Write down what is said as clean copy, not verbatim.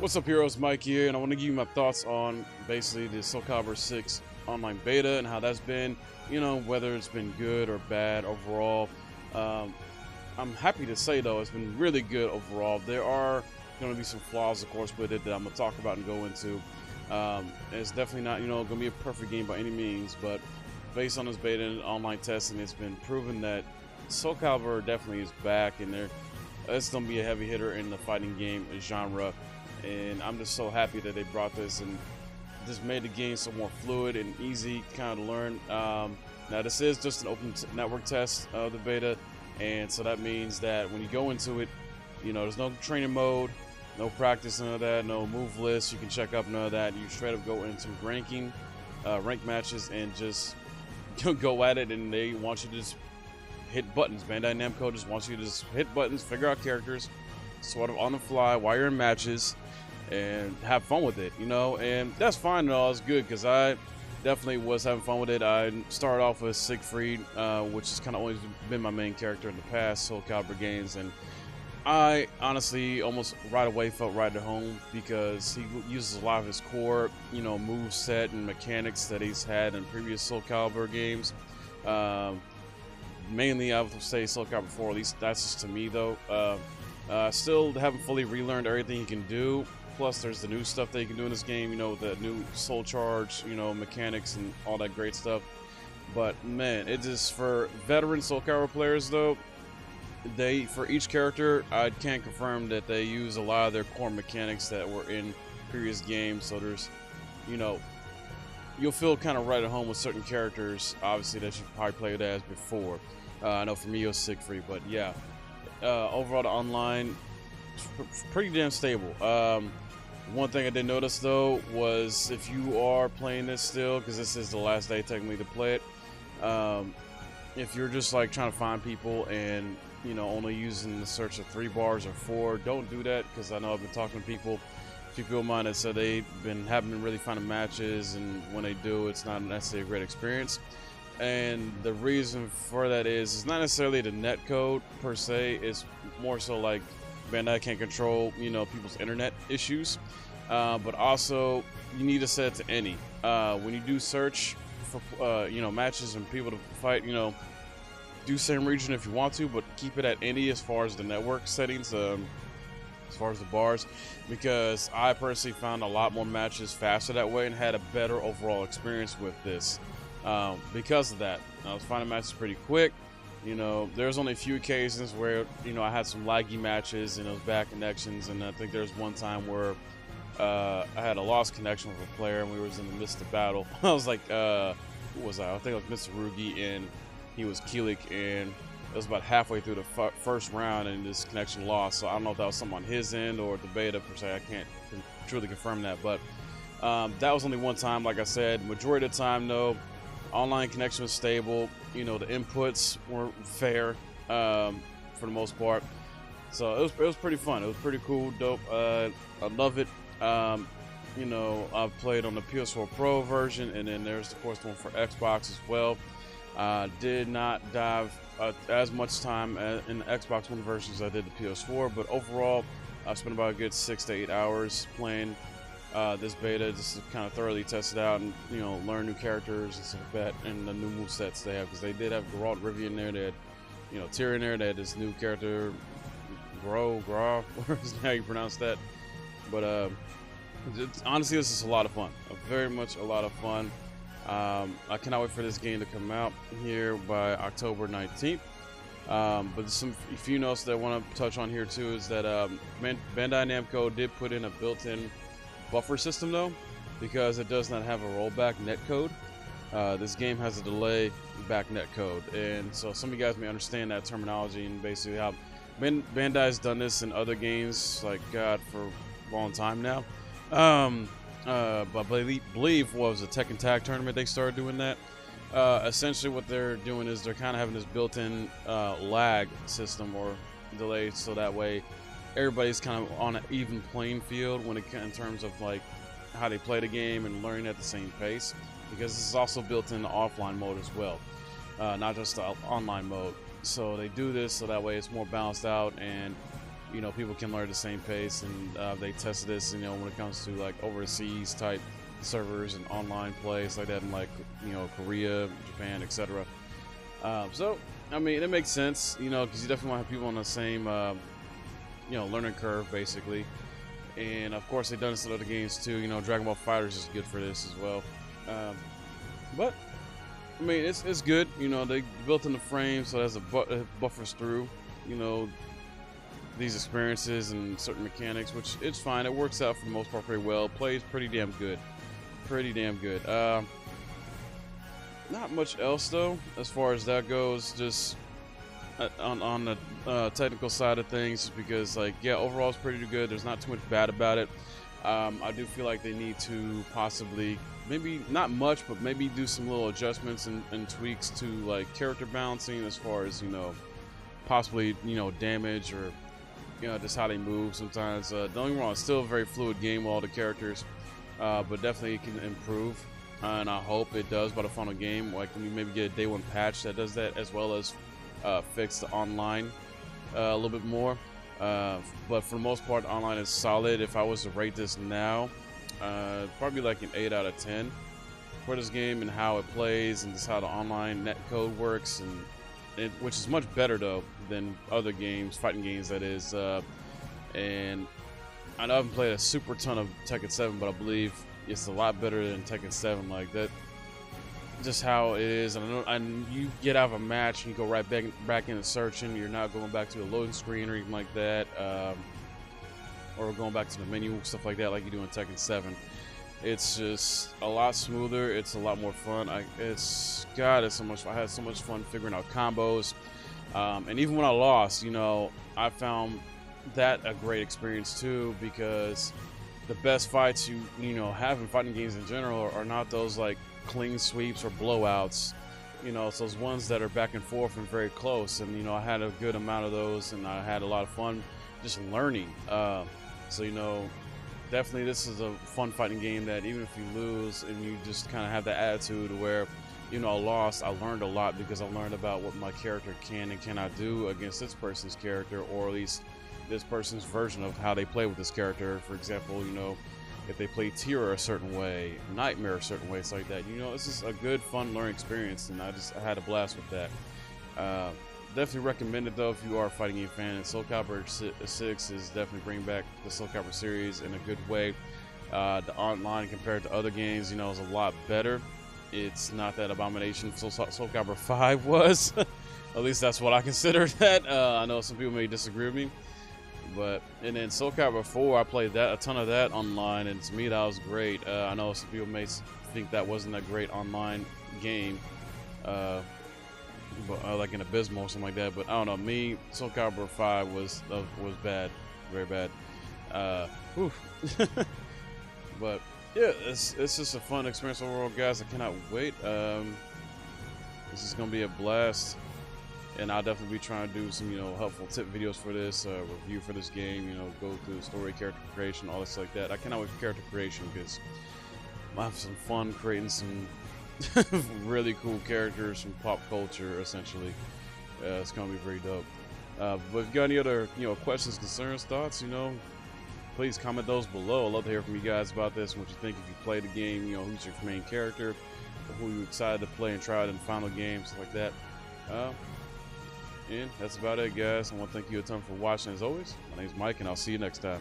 What's up, heroes? Mike here, and I want to give you my thoughts on basically the CALIBUR 6 online beta and how that's been, whether it's been good or bad overall. I'm happy to say, though, it's been really good overall. There are going to be some flaws, of course, with it that I'm going to talk about and go into. It's definitely not, going to be a perfect game by any means, but based on this beta and online testing, it's been proven that CALIBUR definitely is back, and it's going to be a heavy hitter in the fighting game genre. And I'm just so happy that they brought this and just made the game so more fluid and easy kind of to learn. Now this is just an open network test of the beta, and so that means that when you go into it, there's no training mode, no practice, none of that, no move list you can check up, none of that. You straight up go into rank matches and just go at it, and they want you to just hit buttons. Bandai Namco just wants you to just hit buttons, figure out characters sort of on the fly while you're in matches, and have fun with it, and that's fine and all. It's good because I definitely was having fun with it. I started off with Siegfried, which has kind of always been my main character in the past CALIBUR games, and I honestly almost right away felt right at home because he uses a lot of his core, move set and mechanics that he's had in previous CALIBUR games. Mainly, I would say CALIBUR 4, at least that's just to me, though. Still haven't fully relearned everything he can do. Plus, there's the new stuff that you can do in this game, the new soul charge, mechanics and all that great stuff. But man, it just for veteran CALIBUR players, though, for each character, I can confirm that they use a lot of their core mechanics that were in previous games. So there's, you'll feel kind of right at home with certain characters, obviously, that you probably played as before. I know for me it was Siegfried, but yeah. Overall, the online, pretty damn stable. One thing I did notice, though, was if you are playing this still, because this is the last day technically to play it, if you're just like trying to find people and only using the search of 3 bars or 4, don't do that, because I know I've been talking to people, a few people of mine that said they've been having really finding matches, and when they do, it's not necessarily a great experience. And the reason for that is it's not necessarily the net code per se. It's more so like Bandai can't control, people's internet issues. But also you need to set it to any. When you do search for, matches and people to fight, do same region if you want to, but keep it at any as far as the network settings, as far as the bars, because I personally found a lot more matches faster that way and had a better overall experience with this. Because of that, I was finding matches pretty quick. There's only a few occasions where I had some laggy matches and it was bad connections, and I think there's one time where I had a lost connection with a player and we was in the midst of battle. I was like, who was I? I think it was Mr. Rugi, and he was Keelik, and it was about halfway through the first round and this connection lost. So I don't know if that was something on his end or the beta per se. I can't truly confirm that, but that was only one time. Like I said, majority of the time, though, online connection was stable. The inputs were fair for the most part. So it was pretty fun. It was pretty cool, dope. I love it. I've played on the PS4 Pro version, and then there's of course the one for Xbox as well. Did not dive as much time in the Xbox One version as I did the PS4, but overall I spent about a good 6 to 8 hours playing this beta just to kind of thoroughly test it out and learn new characters and stuff like that, and the new movesets they have, because they did have Geralt Rivia in there. They had Tyr in there. They had this new character Gra, whatever how you pronounce that. But honestly, this is a lot of fun. Very much a lot of fun. I cannot wait for this game to come out here by October 19th. But a few notes that I want to touch on here too is that Bandai Namco did put in a built-in buffer system, though, because it does not have a rollback netcode. This game has a delay back netcode, and so some of you guys may understand that terminology and basically how Bandai's done this in other games, like God, for a long time now. But I believe what was a Tekken Tag tournament they started doing that. Essentially what they're doing is they're kind of having this built-in lag system or delay, so that way everybody's kind of on an even playing field in terms of like how they play the game and learning at the same pace, because this is also built in the offline mode as well, not just the online mode. So they do this so that way it's more balanced out, and you know, people can learn at the same pace, and they tested this, you know, when it comes to like overseas type servers and online plays like that in like, you know, Korea, Japan, etc. So I mean, it makes sense, you know, because you definitely want to have people on the same you know, learning curve basically. And of course they've done this in other games too, you know. Dragon Ball FighterZ is good for this as well. But I mean, it's good, you know. They built in the frame so as it buffers through, you know, these experiences and certain mechanics, which it's fine. It works out for the most part pretty well. Plays pretty damn good. Pretty damn good. Not much else though as far as that goes. Just on the technical side of things, just because like, yeah, overall it's pretty good. There's not too much bad about it. I do feel like they need to possibly, maybe not much, but maybe do some little adjustments and tweaks to like character balancing, as far as, you know, possibly, you know, damage, or, you know, just how they move sometimes. Don't get me wrong, it's still a very fluid game with all the characters, but definitely it can improve, and I hope it does by the final game. Like, when you maybe get a day one patch that does that, as well as fix the online a little bit more. But for the most part, online is solid. If I was to rate this now, probably like an 8 out of 10 for this game, and how it plays, and just how the online net code works, and which is much better though than other games, fighting games that is. And I know I haven't played a super ton of Tekken 7, but I believe it's a lot better than Tekken 7. Like that, just how it is. And I know, and you get out of a match and you go right back into searching. You're not going back to the loading screen or anything like that, or going back to the menu, stuff like that, like you do in Tekken 7. It's just a lot smoother. It's a lot more fun. It's so much. I had so much fun figuring out combos, and even when I lost, you know, I found that a great experience too, because the best fights you know have in fighting games in general are not those like clean sweeps or blowouts. You know, it's those ones that are back and forth and very close. And, you know, I had a good amount of those, and I had a lot of fun just learning. So, you know, definitely this is a fun fighting game that even if you lose and you just kind of have that attitude where, you know, I lost, I learned a lot, because I learned about what my character can and cannot do against this person's character, or at least this person's version of how they play with this character. For example, you know, if they play Tira a certain way, Nightmare a certain way, it's like that. You know, it's just a good, fun learning experience, and I had a blast with that. Definitely recommend it though if you are a fighting game fan. And Soul Calibur 6 is definitely bringing back the Soul Calibur series in a good way. The online, compared to other games, you know, is a lot better. It's not that abomination Soul Calibur 5 was. At least that's what I consider that. I know some people may disagree with me. And then Soul Calibur 4, I played a ton of that online, and to me that was great. I know some people may think that wasn't a great online game, but like an Abysmal or something like that. But I don't know, me, Soul Calibur 5 was bad, very bad. But yeah, it's just a fun experience overall, guys. I cannot wait. This is gonna be a blast. And I'll definitely be trying to do some, you know, helpful tip videos for this, review for this game, you know, go through the story, character creation, all this like that. I cannot wait for character creation, because I have some fun creating some really cool characters from pop culture, essentially. It's going to be very dope. But if you got any other, you know, questions, concerns, thoughts, you know, please comment those below. I'd love to hear from you guys about this, what you think if you play the game, you know, who's your main character, who you excited to play and try it in the final game, stuff like that. And that's about it, guys. I want to thank you a ton for watching, as always. My name's Mike, and I'll see you next time.